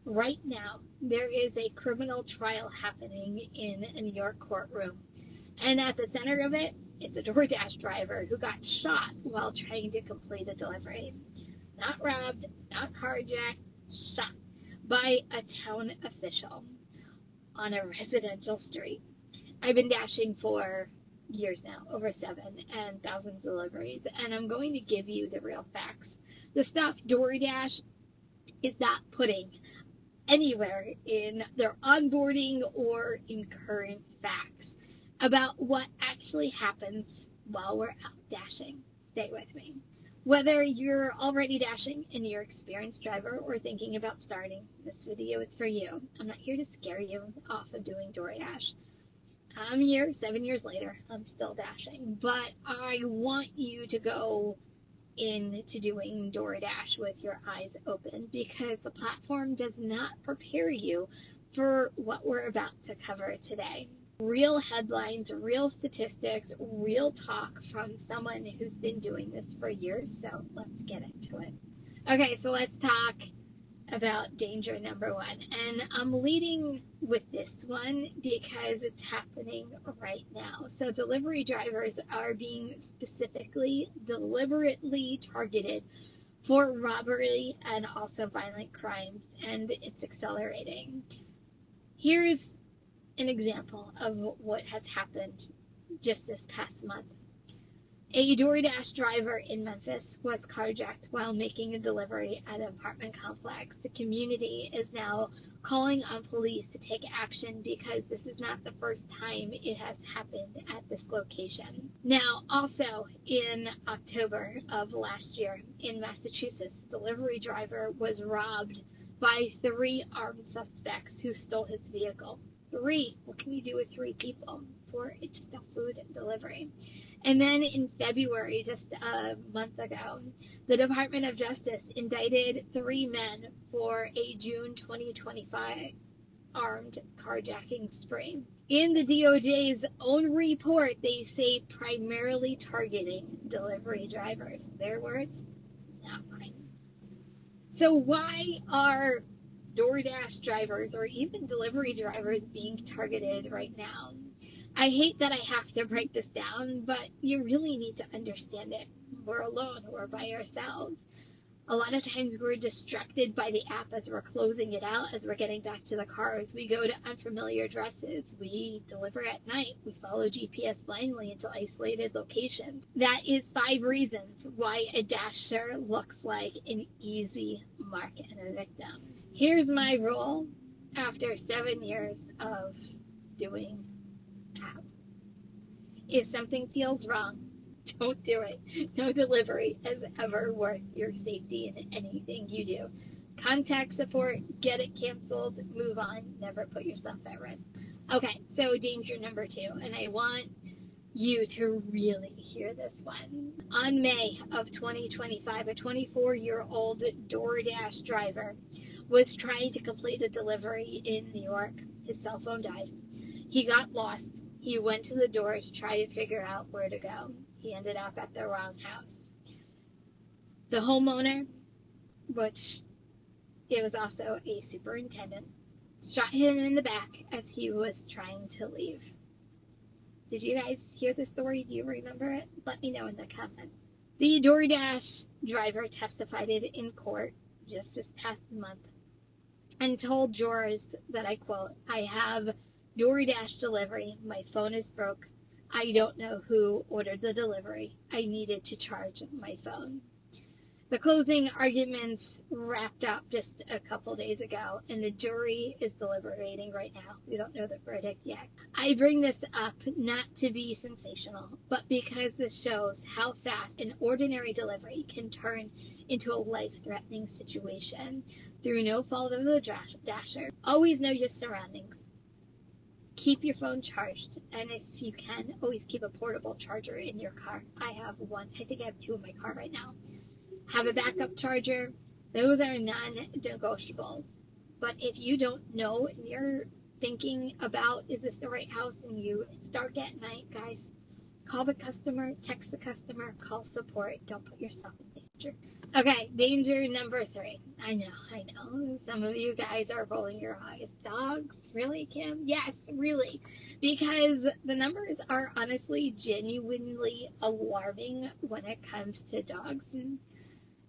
Right now, there is a criminal trial happening in a New York courtroom. And at the center of it, it's a DoorDash driver who got shot while trying to complete a delivery. Not robbed, not carjacked, shot by a town official on a residential street. I've been dashing for years now, over 7, and thousands of deliveries, and I'm going to give you the real facts. The stuff DoorDash is not putting anywhere in their onboarding or in current facts about what actually happens while we're out dashing. Stay with me. Whether you're already dashing and you're an experienced driver or thinking about starting, this video is for you. I'm not here to scare you off of doing DoorDash. I'm here 7 years later. I'm still dashing, but I want you to go into doing DoorDash with your eyes open, because the platform does not prepare you for what we're about to cover today. Real headlines, real statistics, real talk from someone who's been doing this for years. So let's get into it. Okay, so let's talk about danger number 1. And I'm leading with this one because it's happening right now. So delivery drivers are being specifically, deliberately targeted for robbery and also violent crimes, and it's accelerating. Here's an example of what has happened just this past month. A DoorDash driver in Memphis was carjacked while making a delivery at an apartment complex. The community is now calling on police to take action because this is not the first time it has happened at this location. Now, also in October of last year in Massachusetts, a delivery driver was robbed by 3 armed suspects who stole his vehicle. 3? What can you do with 3 people for just a food delivery? And then in February, just a month ago, the Department of Justice indicted 3 men for a June 2025 armed carjacking spree. In the DOJ's own report, they say primarily targeting delivery drivers. Their words, not mine. So why are DoorDash drivers or even delivery drivers being targeted right now? I hate that I have to break this down, but you really need to understand it. We're alone, we're by ourselves. A lot of times we're distracted by the app as we're closing it out, as we're getting back to the cars. We go to unfamiliar addresses. We deliver at night. We follow GPS blindly into isolated locations. That is 5 reasons why a dasher looks like an easy mark and a victim. Here's my rule after 7 years of doing app. If something feels wrong, don't do it. No delivery is ever worth your safety in anything you do. Contact support, get it canceled, move on, never put yourself at risk. Okay, so danger number 2, and I want you to really hear this one. On May of 2025, a 24-year-old DoorDash driver was trying to complete a delivery in New York. His cell phone died. He got lost. He went to the door to try to figure out where to go. He ended up at the wrong house. The homeowner, which it was also a superintendent, shot him in the back as he was trying to leave. Did you guys hear the story? Do you remember it? Let me know in the comments. The DoorDash driver testified in court just this past month and told jurors that, I quote, "I have DoorDash delivery. My phone is broke. I don't know who ordered the delivery. I needed to charge my phone." The closing arguments wrapped up just a couple days ago, and the jury is deliberating right now. We don't know the verdict yet. I bring this up not to be sensational, but because this shows how fast an ordinary delivery can turn into a life-threatening situation through no fault of the dasher. Always know your surroundings. Keep your phone charged, and if you can, always keep a portable charger in your car. I have one. I think I have 2 in my car right now. Have a backup charger. Those are non-negotiables. But if you don't know and you're thinking about, is this the right house, and you, it's dark at night, guys, call the customer, text the customer, call support. Don't put yourself in danger. Okay, danger number 3. I know. Some of you guys are rolling your eyes. Dogs? Really, Kim? Yes, really. Because the numbers are honestly genuinely alarming when it comes to dogs.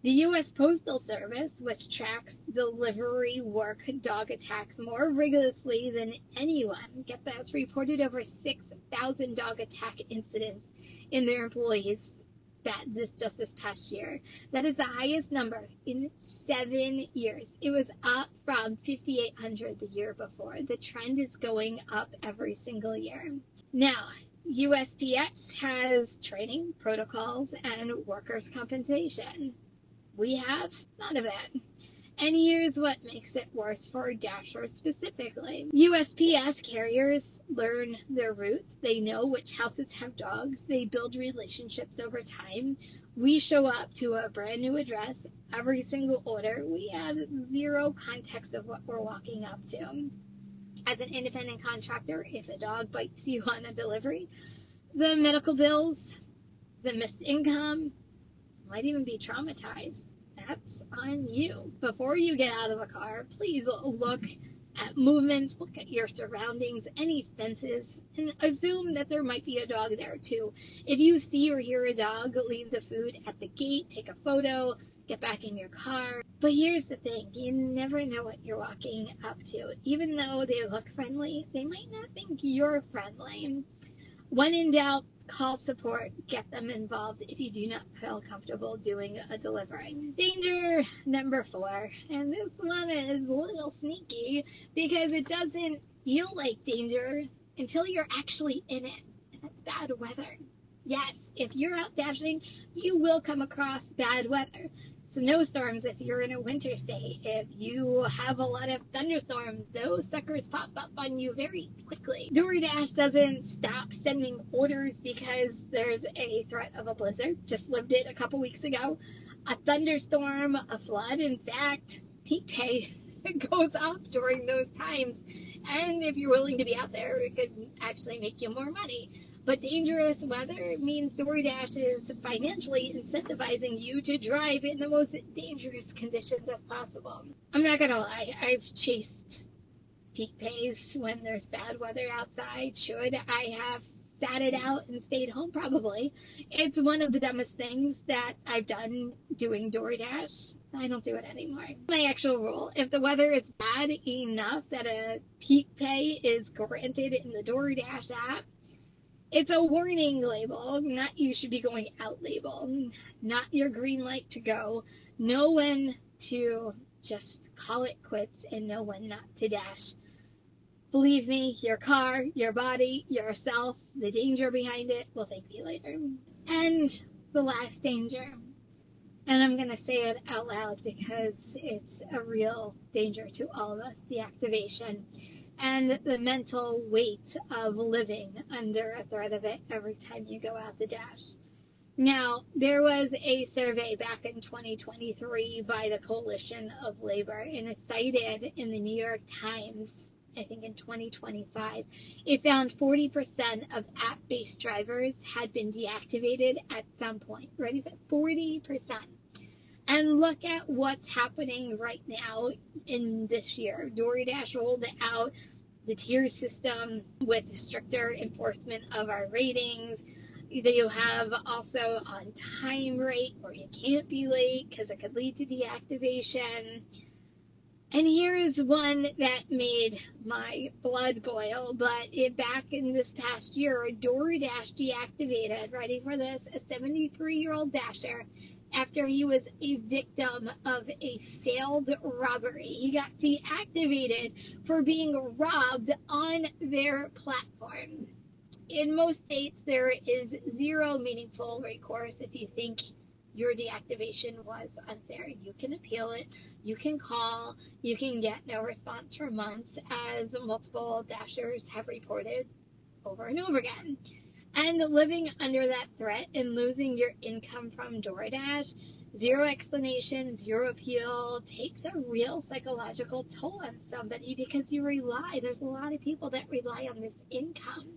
The U.S. Postal Service, which tracks delivery work dog attacks more rigorously than anyone, get that's reported over 6,000 dog attack incidents in their employees just this past year. That is the highest number in 7 years. It was up from 5,800 the year before. The trend is going up every single year. Now, USPS has training, protocols, and workers' compensation. We have none of that. And here's what makes it worse for Dashers specifically. USPS carriers learn their routes. They know which houses have dogs. They build relationships over time. We show up to a brand new address. Every single order, we have zero context of what we're walking up to. As an independent contractor, if a dog bites you on a delivery, the medical bills, the missed income, might even be traumatized. That's on you. Before you get out of the car, please look at movements, look at your surroundings, any fences, and assume that there might be a dog there too. If you see or hear a dog, leave the food at the gate, take a photo, get back in your car. But here's the thing, you never know what you're walking up to. Even though they look friendly, they might not think you're friendly. When in doubt, call support, get them involved if you do not feel comfortable doing a delivery. Danger number 4, and this one is a little sneaky because it doesn't feel like danger until you're actually in it. And that's bad weather. Yes, if you're out dashing, you will come across bad weather. Snowstorms if you're in a winter state. If you have a lot of thunderstorms, those suckers pop up on you very quickly. DoorDash doesn't stop sending orders because there's a threat of a blizzard. Just lived it a couple weeks ago. A thunderstorm, a flood. In fact, peak pay goes up during those times. And if you're willing to be out there, it could actually make you more money. But dangerous weather means DoorDash is financially incentivizing you to drive in the most dangerous conditions as possible. I'm not gonna lie, I've chased peak pays when there's bad weather outside. Should I have sat it out and stayed home? Probably. It's one of the dumbest things that I've done doing DoorDash. I don't do it anymore. My actual rule, if the weather is bad enough that a peak pay is granted in the DoorDash app, it's a warning label, not you should be going out label, not your green light to go. Know when to just call it quits and know when not to dash. Believe me, your car, your body, yourself, the danger behind it will thank you later. And the last danger, and I'm going to say it out loud because it's a real danger to all of us, deactivation. And the mental weight of living under a threat of it every time you go out the dash. Now, there was a survey back in 2023 by the Coalition of Labor, and it cited in the New York Times, I think in 2025, it found 40% of app-based drivers had been deactivated at some point. Ready for 40%. And look at what's happening right now in this year. DoorDash rolled out the tier system with stricter enforcement of our ratings. You have also on time rate where you can't be late because it could lead to deactivation. And here is one that made my blood boil, but back in this past year, DoorDash deactivated, ready for this, a 73-year-old dasher after he was a victim of a failed robbery. He got deactivated for being robbed on their platform. In most states, there is zero meaningful recourse if you think your deactivation was unfair. You can appeal it, you can call, you can get no response for months, as multiple dashers have reported over and over again. And living under that threat and losing your income from DoorDash, zero explanation, zero appeal, takes a real psychological toll on somebody because you rely. There's a lot of people that rely on this income.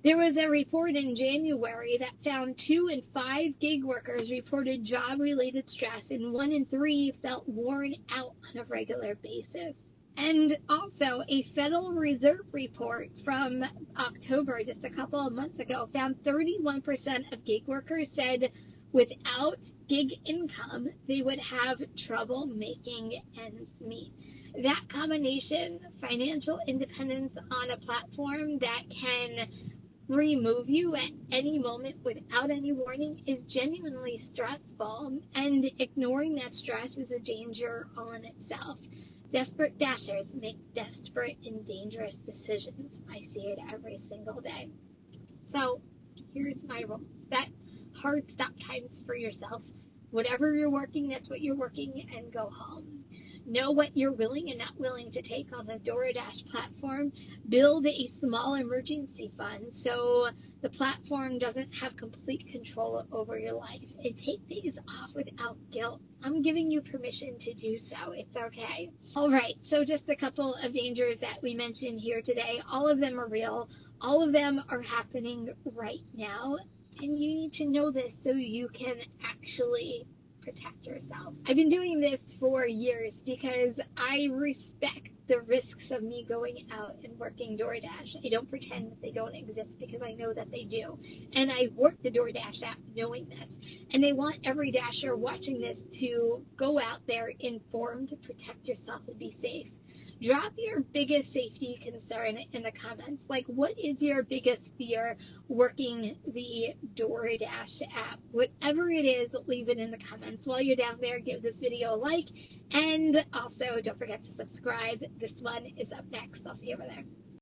There was a report in January that found 2 in 5 gig workers reported job-related stress, and 1 in 3 felt worn out on a regular basis. And also, a Federal Reserve report from October, just a couple of months ago, found 31% of gig workers said without gig income, they would have trouble making ends meet. That combination, financial independence on a platform that can remove you at any moment without any warning, is genuinely stressful, and ignoring that stress is a danger on itself. Desperate dashers make desperate and dangerous decisions. I see it every single day. So here's my rule. Set hard stop times for yourself. Whatever you're working, that's what you're working, and go home. Know what you're willing and not willing to take on the DoorDash platform. Build a small emergency fund so the platform doesn't have complete control over your life. And take days off without guilt. I'm giving you permission to do so. It's okay. All right, so just a couple of dangers that we mentioned here today. All of them are real. All of them are happening right now. And you need to know this so you can actually protect yourself. I've been doing this for years because I respect the risks of me going out and working DoorDash. I don't pretend that they don't exist because I know that they do. And I work the DoorDash app knowing this. And they want every Dasher watching this to go out there informed, protect yourself, and be safe. Drop your biggest safety concern in the comments. Like, what is your biggest fear working the DoorDash app? Whatever it is, leave it in the comments. While you're down there, give this video a like. And also, don't forget to subscribe. This one is up next. I'll see you over there.